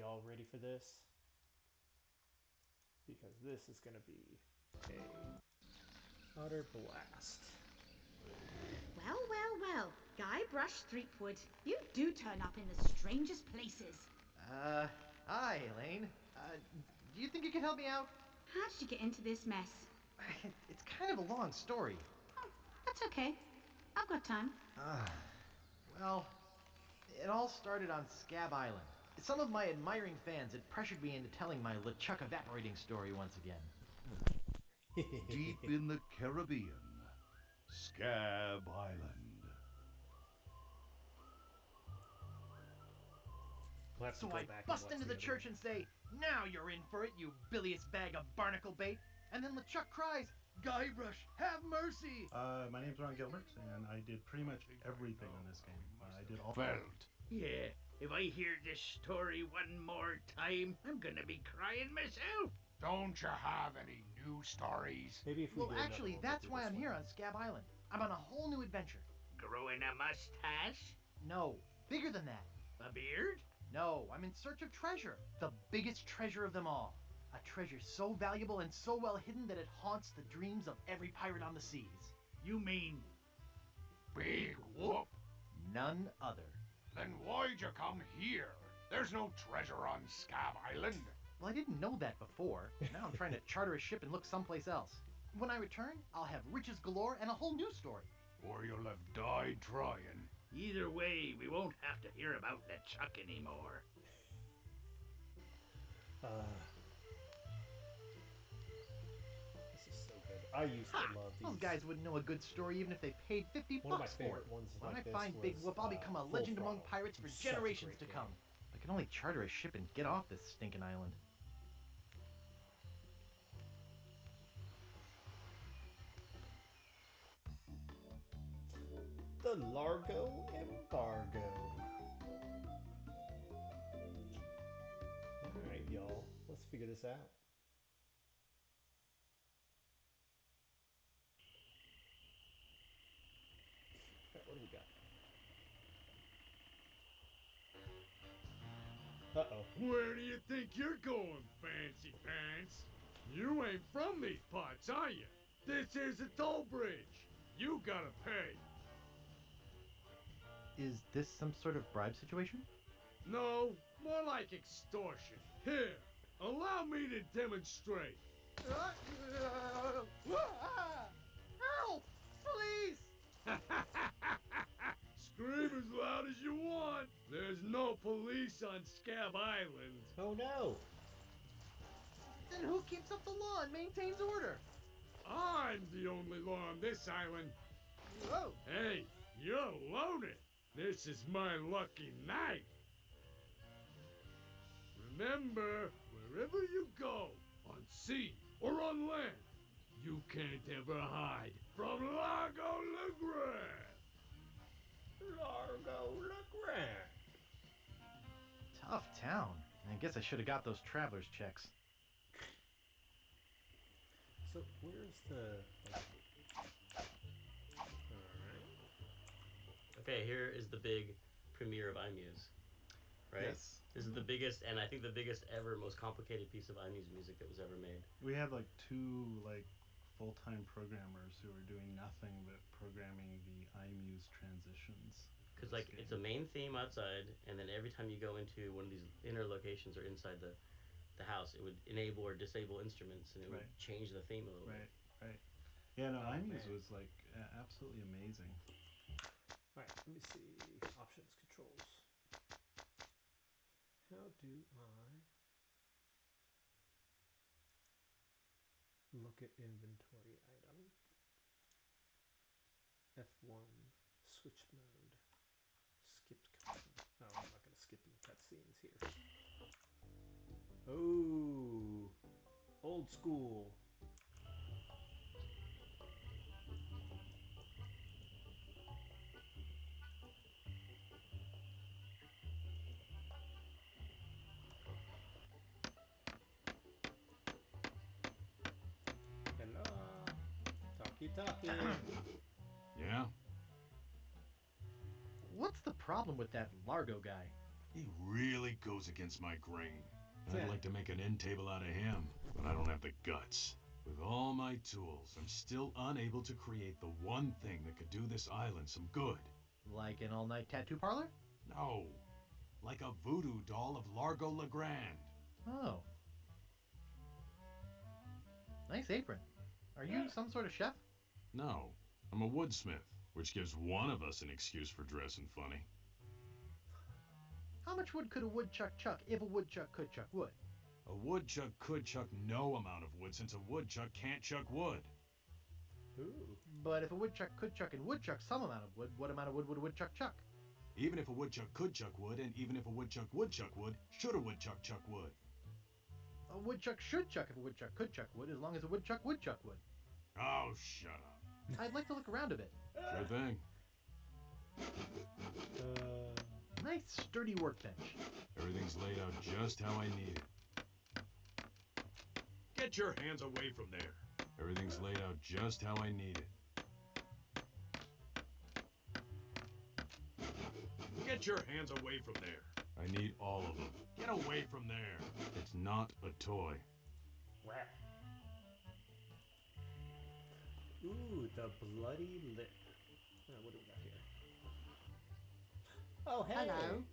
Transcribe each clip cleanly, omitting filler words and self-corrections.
y'all ready for this? Because this is gonna be a utter blast. Well, well, well. Guybrush Threepwood, you do turn up in the strangest places. Hi, Elaine. Do you think you can help me out? How did you get into this mess? It's kind of a long story. Oh, that's okay. I've got time. Well, it all started on Scab Island. Some of my admiring fans had pressured me into telling my LeChuck evaporating story once again. Deep in the Caribbean, Scab Island. We'll So I bust into the church and say, "Now you're in for it, you bilious bag of barnacle bait." And then LeChuck cries, "Guybrush, have mercy!" My name's Ron Gilbert, and I did pretty much everything in this game. I did all... Felt. Yeah, if I hear this story one more time, I'm gonna be crying myself. Don't you have any new stories? Maybe if we Well, actually, that's why I'm here on Scab Island. I'm on a whole new adventure. Growing a mustache? No, bigger than that. A beard? No, I'm in search of treasure. The biggest treasure of them all. A treasure so valuable and so well hidden that it haunts the dreams of every pirate on the seas. You mean Big whoop. None other. Then why'd you come here? There's no treasure on Scab Island. Well, I didn't know that before. Now I'm trying to charter a ship and look someplace else. When I return, I'll have riches galore and a whole new story. Or you'll have died trying. either way, we won't have to hear about LeChuck anymore. This is so good. I used to love these. Those guys wouldn't know a good story even if they paid 50 One of my bucks for favorite it. ones When like I this find Big was, Whoop, I'll become a Full legend among Throttle. pirates for Such a generations great to come. game. I can only charter a ship and get off this stinking island. The Largo Embargo. Alright, y'all. Let's figure this out. Alright, what do we got? Uh-oh. Where do you think you're going, fancy pants? You ain't from these parts, are you? This is a toll bridge. You gotta pay. Is this some sort of bribe situation? No, more like extortion. Here, allow me to demonstrate. Help! Please! Scream as loud as you want. There's no police on Scab Island. Oh no! Then who keeps up the law and maintains order? I'm the only law on this island. Whoa! Hey, you're loaded. This is my lucky night. Remember, wherever you go, on sea or on land, you can't ever hide from Largo LeGrand. Largo LeGrand. Tough town. I guess I should have got those traveler's checks. So, where's the... Alright. Okay, here is the big premiere of iMuse. Right? Yes. This is the biggest, and I think the biggest ever, most complicated piece of iMuse music that was ever made. We had like two full-time programmers who were doing nothing but programming the iMuse transitions. Because it's a main theme outside, and then every time you go into one of these inner locations or inside the house, it would enable or disable instruments, and it would change the theme a little bit. Right. Yeah, no, iMuse man. was absolutely amazing. Alright, let me see. Options, controls. How do I look at inventory item? F1, switch mode, skipped cutscene. No, I'm not going to skip any cutscenes here. Oh, old school. Hello. Talkie. Yeah? What's the problem with that Largo guy? He really goes against my grain. I'd like to make an end table out of him, but I don't have the guts. With all my tools, I'm still unable to create the one thing that could do this island some good. Like an all-night tattoo parlor? No, like a voodoo doll of Largo LeGrand. Oh. Nice apron. Are you some sort of chef? No, I'm a woodsmith, which gives one of us an excuse for dressing funny. How much wood could a woodchuck chuck if a woodchuck could chuck wood? A woodchuck could chuck no amount of wood since a woodchuck can't chuck wood. Ooh. But if a woodchuck could chuck and woodchuck some amount of wood, what amount of wood would a woodchuck chuck? Even if a woodchuck could chuck wood, and even if a woodchuck would chuck wood, should a woodchuck chuck wood? A woodchuck should chuck if a woodchuck could chuck wood, as long as a woodchuck would chuck wood. Oh, shut up. I'd like to look around a bit. Sure thing. Nice sturdy workbench. Everything's laid out just how I need it. Get your hands away from there. Everything's laid out just how I need it. Get your hands away from there. I need all of them. Get away from there. It's not a toy. Ooh, the bloody lip. What do we got here? Oh, hey! Hello.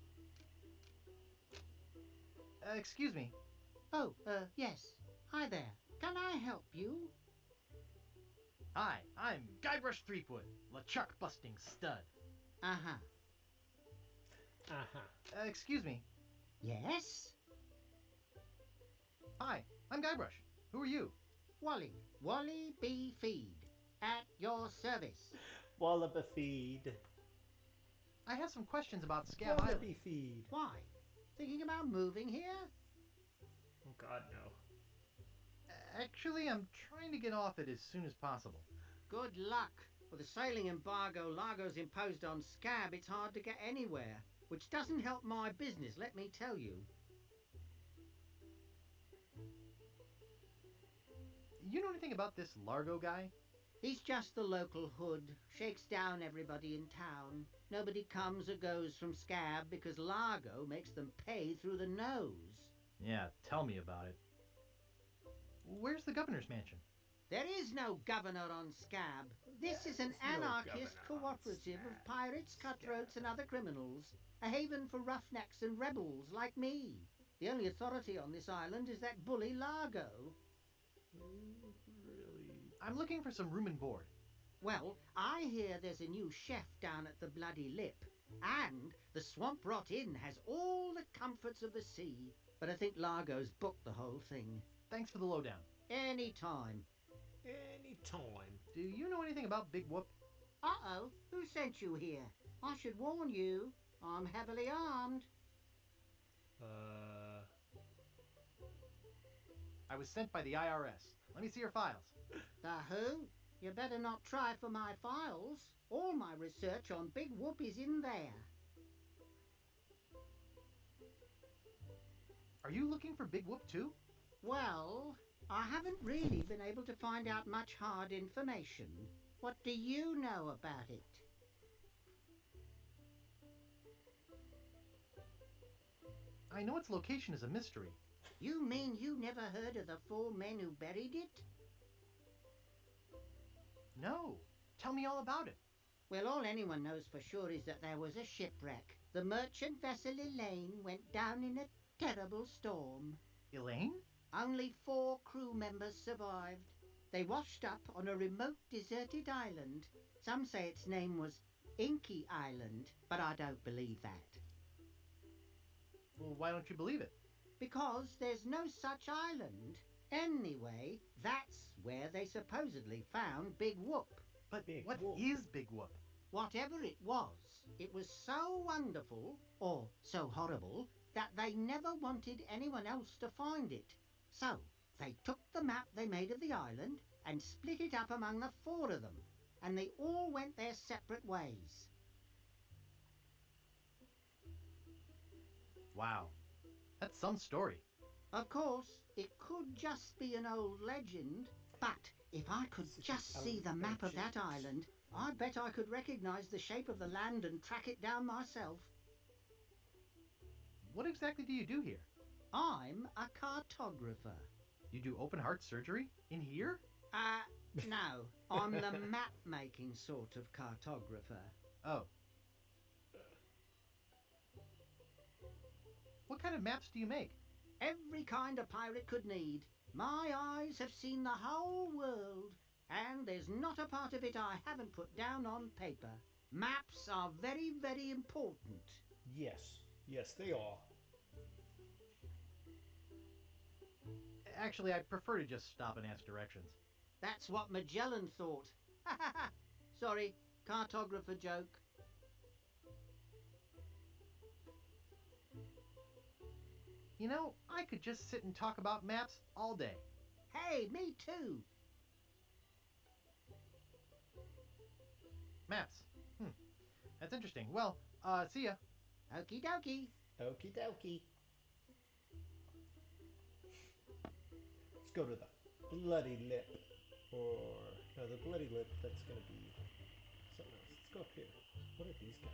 Excuse me. Oh, yes. Hi there. Can I help you? Hi, I'm Guybrush Threepwood, LeChuck busting stud. Uh-huh. Excuse me. Yes? Hi, I'm Guybrush. Who are you? Wally. Wally B. Feed. At your service. Wallaby feed. I have some questions about Scab Island. Wallaby feed. Why? Thinking about moving here? Oh God, no. Actually, I'm trying to get off it as soon as possible. Good luck. With the sailing embargo Largo's imposed on Scab, it's hard to get anywhere. Which doesn't help my business, let me tell you. You know anything about this Largo guy? He's just the local hood. Shakes down everybody in town. Nobody comes or goes from Scab because Largo makes them pay through the nose. Yeah, tell me about it. Where's the governor's mansion? There is no governor on Scab. This is an anarchist cooperative of pirates, cutthroats and other criminals. A haven for roughnecks and rebels like me. The only authority on this island is that bully Largo. Really? I'm looking for some room and board. Well, I hear there's a new chef down at the Bloody Lip. And the Swamp Rot Inn has all the comforts of the sea. But I think Largo's booked the whole thing. Thanks for the lowdown. Any time. Any time. Do you know anything about Big Whoop? Uh-oh, who sent you here? I should warn you, I'm heavily armed. I was sent by the IRS. Let me see your files. The who? You better not try for my files. All my research on Big Whoop is in there. Are you looking for Big Whoop too? Well, I haven't really been able to find out much hard information. What do you know about it? I know its location is a mystery. You mean you never heard of the 4 men who buried it? No. Tell me all about it. Well, all anyone knows for sure is that there was a shipwreck. The merchant vessel Elaine went down in a terrible storm. Elaine? Only 4 crew members survived. They washed up on a remote deserted island. Some say its name was Inky Island, but I don't believe that. Well, why don't you believe it? Because there's no such island. Anyway, that's where they supposedly found Big Whoop. But What is Big Whoop? Whatever it was so wonderful, or so horrible, that they never wanted anyone else to find it. So, they took the map they made of the island and split it up among the 4 of them, and they all went their separate ways. Wow. That's some story. Of course, it could just be an old legend, but if I could just see the map of that island, I bet I could recognize the shape of the land and track it down myself. What exactly do you do here? I'm a cartographer. You do open heart surgery? In here? No. I'm the map-making sort of cartographer. Oh. What kind of maps do you make? Every kind a pirate could need. My eyes have seen the whole world, and there's not a part of it I haven't put down on paper. Maps are very, very important. Yes. Yes, they are. Actually, I'd prefer to just stop and ask directions. That's what Magellan thought. Sorry, cartographer joke. You know, I could just sit and talk about maps all day. Hey, me too. Maps. That's interesting. Well, see ya. Okie dokie. Okie dokie. Let's go to the Bloody Lip. Or, no, the Bloody Lip, that's going to be something else. Let's go up here. What are these guys?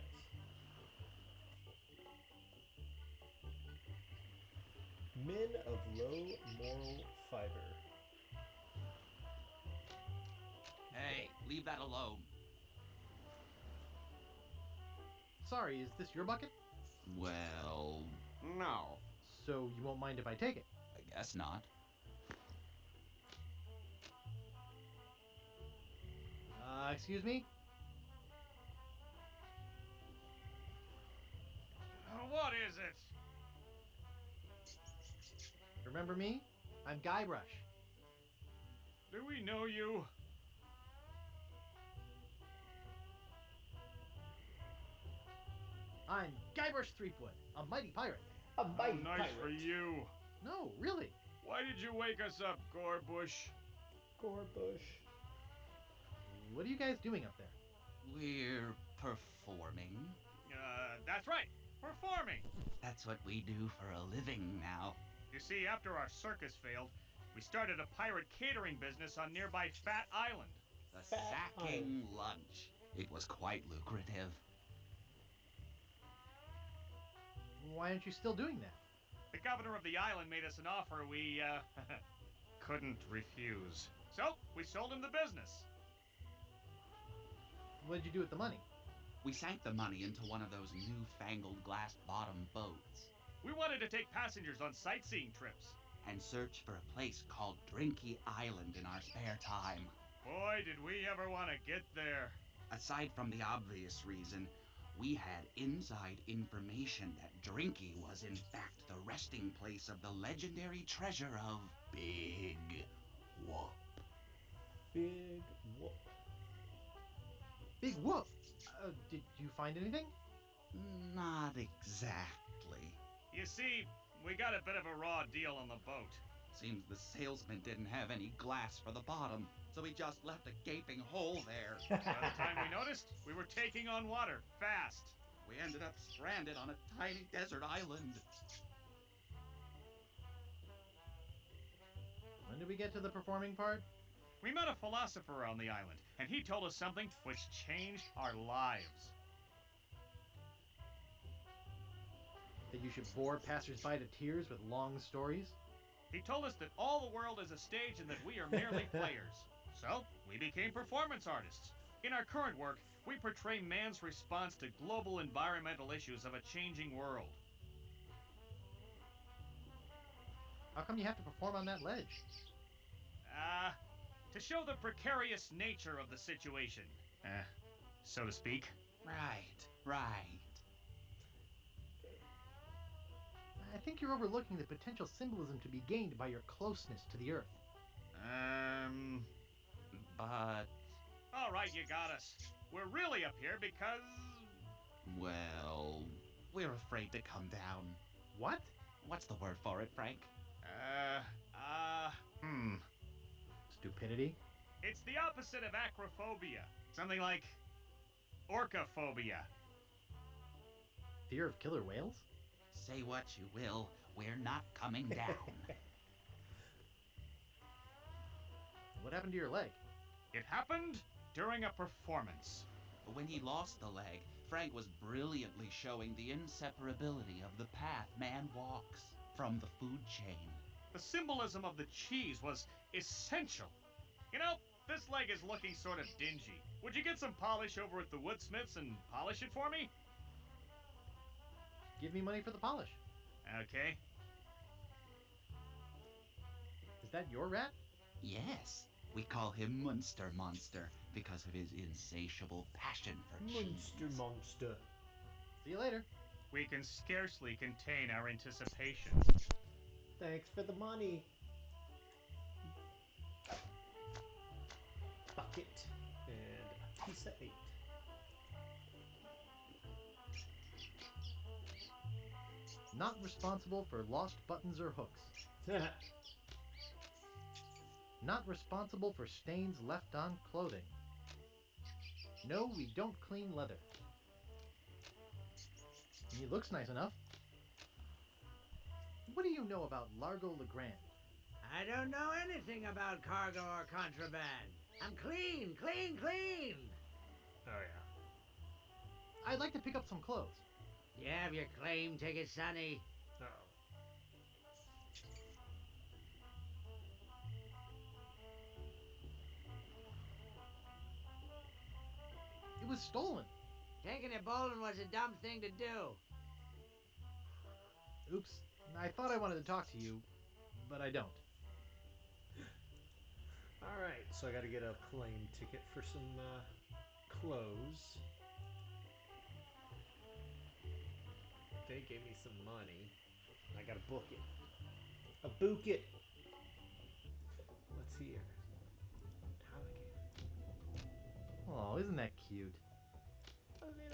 Men of low moral fiber. Hey, leave that alone. Sorry, is this your bucket? Well, no. So you won't mind if I take it? I guess not. Excuse me? What is it? Remember me? I'm Guybrush. Do we know you? I'm Guybrush Threepwood, a mighty pirate. A mighty nice pirate. for you. No, really. Why did you wake us up, Gorbush? Gorbush. What are you guys doing up there? We're performing. That's right. Performing. That's what we do for a living now. You see, after our circus failed, we started a pirate catering business on nearby Fat Island. The Fat sacking lunch. It was quite lucrative. Why aren't you still doing that? The governor of the island made us an offer we, couldn't refuse. So, we sold him the business. What did you do with the money? We sank the money into one of those newfangled glass-bottom boats. We wanted to take passengers on sightseeing trips. And search for a place called Drinky Island in our spare time. Boy, did we ever want to get there. Aside from the obvious reason, we had inside information that Drinky was in fact the resting place of the legendary treasure of Big Whoop. Big Whoop. Big Whoop! Did you find anything? Not exactly. You see, we got a bit of a raw deal on the boat. Seems the salesman didn't have any glass for the bottom, so he just left a gaping hole there. By the time we noticed, we were taking on water, fast. We ended up stranded on a tiny desert island. When did we get to the performing part? We met a philosopher on the island, and he told us something which changed our lives. That you should bore passersby to tears with long stories? He told us that all the world is a stage and that we are merely players. So, we became performance artists. In our current work, we portray man's response to global environmental issues of a changing world. How come you have to perform on that ledge? To show the precarious nature of the situation. So to speak. Right. I think you're overlooking the potential symbolism to be gained by your closeness to the Earth. But, All right, you got us. We're really up here because... well, we're afraid to come down. What? What's the word for it, Frank? Stupidity? It's the opposite of acrophobia. Something like... orcaphobia. Fear of killer whales? Say what you will, we're not coming down. What happened to your leg? It happened during a performance. When he lost the leg, Frank was brilliantly showing the inseparability of the path man walks from the food chain. The symbolism of the cheese was essential. You know, this leg is looking sort of dingy. Would you get some polish over at the Woodsmiths and polish it for me? Give me money for the polish. Okay. Is that your rat? Yes, we call him Munster Monster because of his insatiable passion for cheese. Monster. See you later. We can scarcely contain our anticipation. Thanks for the money. Bucket and a piece of 8. Not responsible for lost buttons or hooks. Not responsible for stains left on clothing. No, we don't clean leather. He looks nice enough. What do you know about Largo Legrand? I don't know anything about cargo or contraband. I'm clean, clean, clean. Oh, yeah. I'd like to pick up some clothes. You have your claim ticket, Sonny. Uh-oh. It was stolen. Taking it bowling was a dumb thing to do. Oops. I thought I wanted to talk to you, but I don't. Alright, so I gotta get a plane ticket for some clothes. They gave me some money. I gotta book it. A book it! Let's see here. Oh, isn't that cute?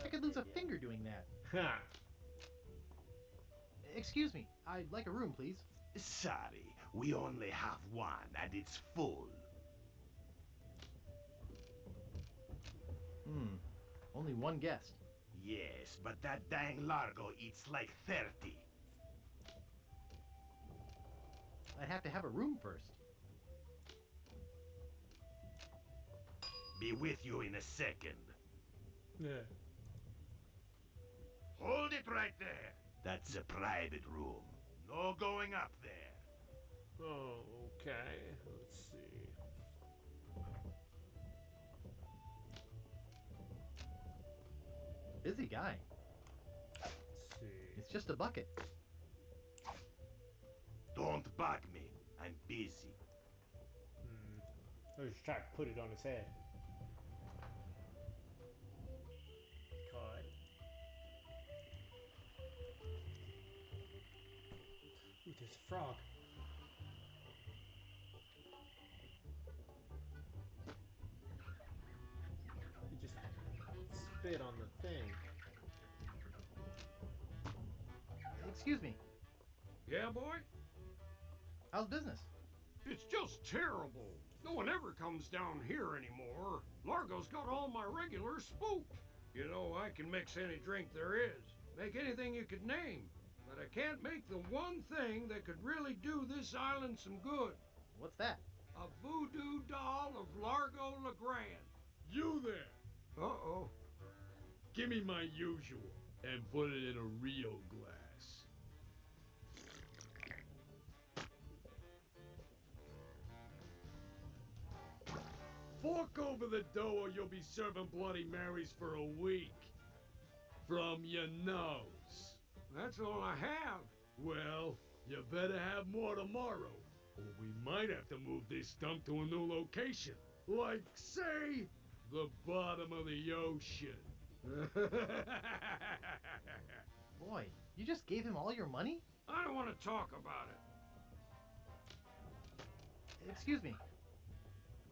I could lose a finger doing that. Ha! Excuse me, I'd like a room, please. Sorry, we only have one and it's full. Only one guest. Yes, but that dang Largo eats like 30. I'd have to have a room first. Be with you in a second. Yeah. Hold it right there. That's a private room. No going up there. Oh, okay. Let's see. Busy guy. Let's see. It's just a bucket. Don't bug me. I'm busy. I was just trying to put it on his head. Cut. Ooh, there's a frog. You just spit on the thing. Excuse me. Yeah, boy? How's business? It's just terrible. No one ever comes down here anymore. Largo's got all my regulars spooked. You know, I can mix any drink there is. Make anything you could name. But I can't make the one thing that could really do this island some good. What's that? A voodoo doll of Largo Legrand. You there. Uh-oh. Give me my usual and put it in a real glass. Fork over the dough or you'll be serving Bloody Marys for a week. From your nose. That's all I have. Well, you better have more tomorrow, or we might have to move this stump to a new location. Like, say, the bottom of the ocean. Boy, you just gave him all your money? I don't want to talk about it. Excuse me.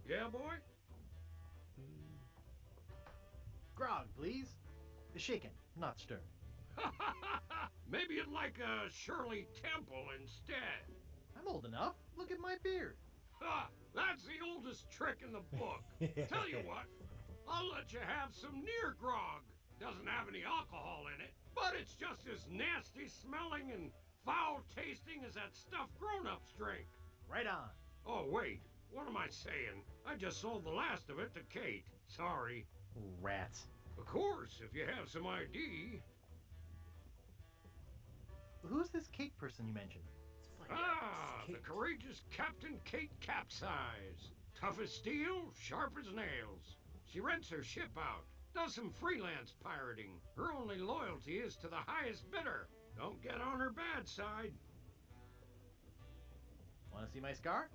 Yeah, boy? Grog, please. Shaken, not stirred. Maybe you'd like a Shirley Temple instead. I'm old enough. Look at my beard. Ha! That's the oldest trick in the book. Tell you what, I'll let you have some near grog. Doesn't have any alcohol in it, but it's just as nasty smelling and foul tasting as that stuff grown-ups drink. Right on. Oh, wait. What am I saying? I just sold the last of it to Kate. Sorry. Rats. Of course, if you have some ID. Who's this Kate person you mentioned? The courageous Captain Kate Capsize. Tough as steel, sharp as nails. She rents her ship out, does some freelance pirating. Her only loyalty is to the highest bidder. Don't get on her bad side. Want to see my scar?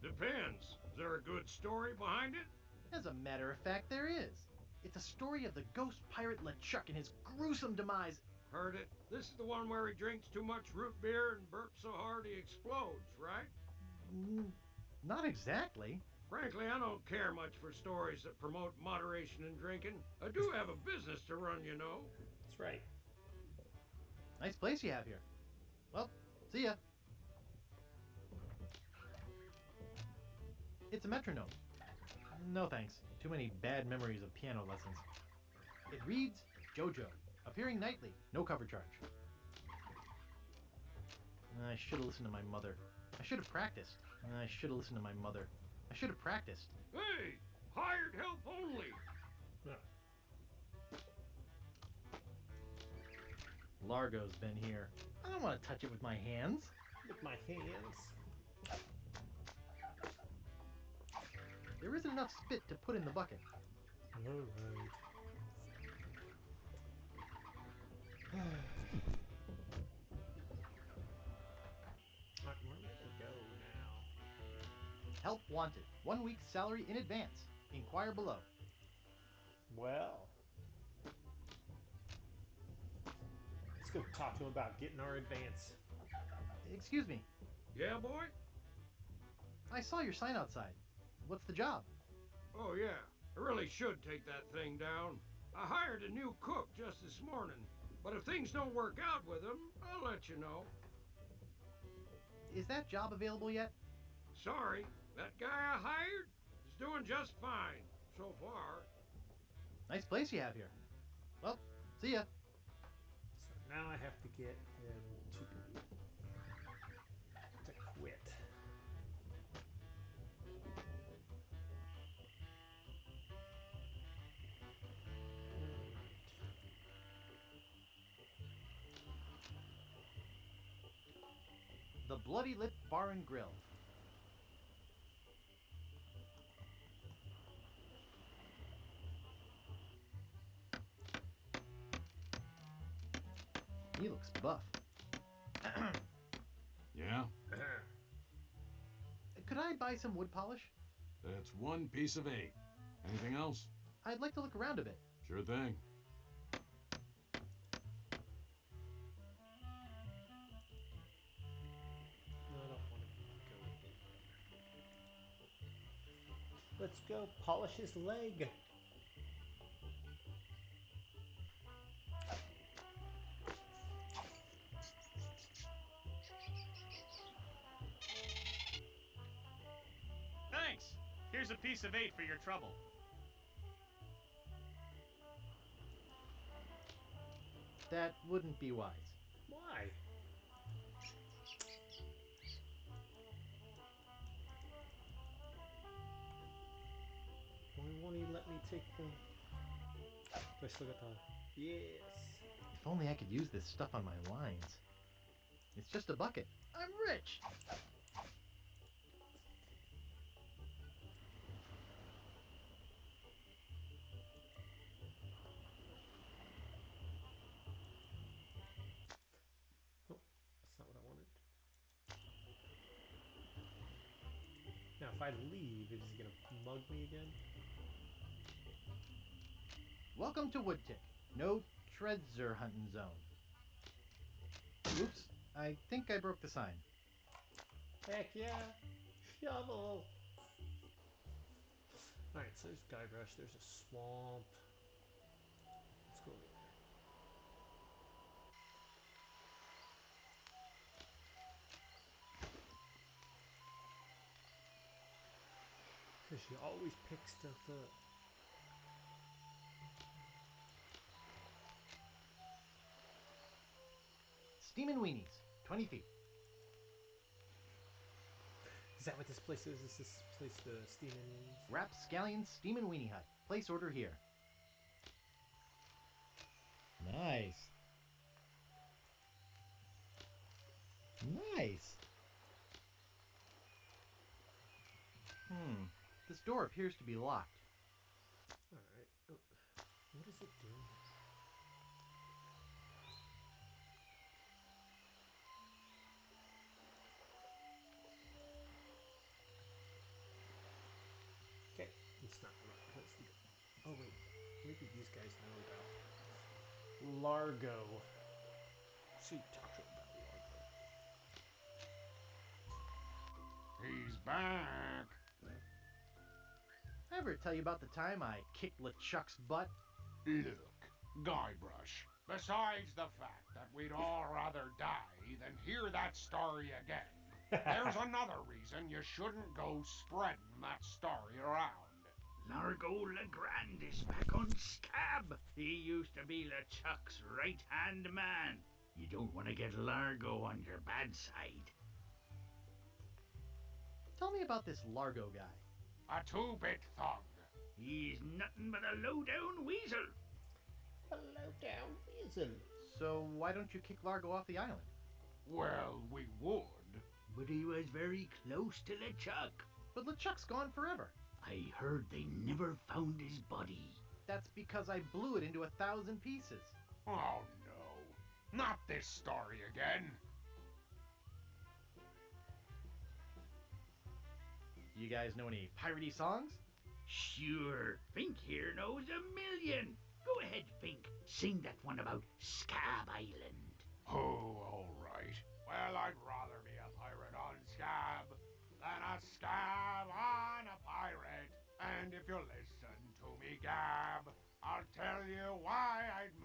Depends. Is there a good story behind it? As a matter of fact, there is. It's a story of the ghost pirate LeChuck and his gruesome demise. Heard it. This is the one where he drinks too much root beer and burps so hard he explodes, right? Not exactly. Frankly, I don't care much for stories that promote moderation in drinking. I do have a business to run, you know. That's right. Nice place you have here. Well, see ya. It's a metronome. No thanks. Too many bad memories of piano lessons. It reads JoJo, appearing nightly, no cover charge. I should have listened to my mother. I should have practiced. I should have listened to my mother. I should have practiced. Hey, hired help only. No. Largo's been here. I don't want to touch it with my hands. With my hands. There isn't enough spit to put in the bucket. All right. Where do we go now? Help wanted. 1 week's salary in advance. Inquire below. Well, let's go talk to him about getting our advance. Excuse me. Yeah, boy? I saw your sign outside. What's the job? Oh, yeah. I really should take that thing down. I hired a new cook just this morning. But if things don't work out with him, I'll let you know. Is that job available yet? Sorry, that guy I hired is doing just fine so far. Nice place you have here. Well, see ya. So now I have to get him to quit. The Bloody Lip Bar and Grill. He looks buff. Yeah? Could I buy some wood polish? That's 1 piece of 8. Anything else? I'd like to look around a bit. Sure thing. No, I don't want to go in there. Let's go polish his leg. Thanks. Here's a piece of 8 for your trouble. That wouldn't be wise. Why? Why won't he let me take the... Do I still got the... Yes. If only I could use this stuff on my lines. It's just a bucket. I'm rich! Oh, that's not what I wanted. Now, if I leave, is he going to mug me again? Welcome to Woodtick. No treasure hunting zone. Oops, I think I broke the sign. Heck yeah! Shovel! Alright, so there's Guybrush, there's a swamp. Let's go over there. Because she always picks stuff up. Steamin' Weenies, 20 feet. Is that what this place is? Is this place the Steamin' Weenies? Rapscallion Steamin' Weenie Hut. Place order here. Nice. Nice. This door appears to be locked. Alright. Oh, what is it doing? Okay, it's not the right place to go. Oh wait, maybe these guys know about Largo. See, talk to him about Largo. He's back. Ever tell you about the time I kicked LeChuck's butt? Look, Guybrush, besides the fact that we'd all rather die than hear that story again, there's another reason you shouldn't go spreading that story around. Largo Legrand is back on Scab. He used to be LeChuck's right-hand man. You don't want to get Largo on your bad side. Tell me about this Largo guy. A two-bit thug. He's nothing but a low-down weasel. A low-down weasel. So why don't you kick Largo off the island? Well, we would. But he was very close to LeChuck. But LeChuck's gone forever. I heard they never found his body. That's because I blew it into 1,000 pieces. Oh no, not this story again. You guys know any piratey songs? Sure, Fink here knows a million. Go ahead, Fink. Sing that one about Scab Island. Oh, all right. Well, I'd rather be a pirate on Scab than a scab on a pirate. And if you listen to me, Gab, I'll tell you why I'd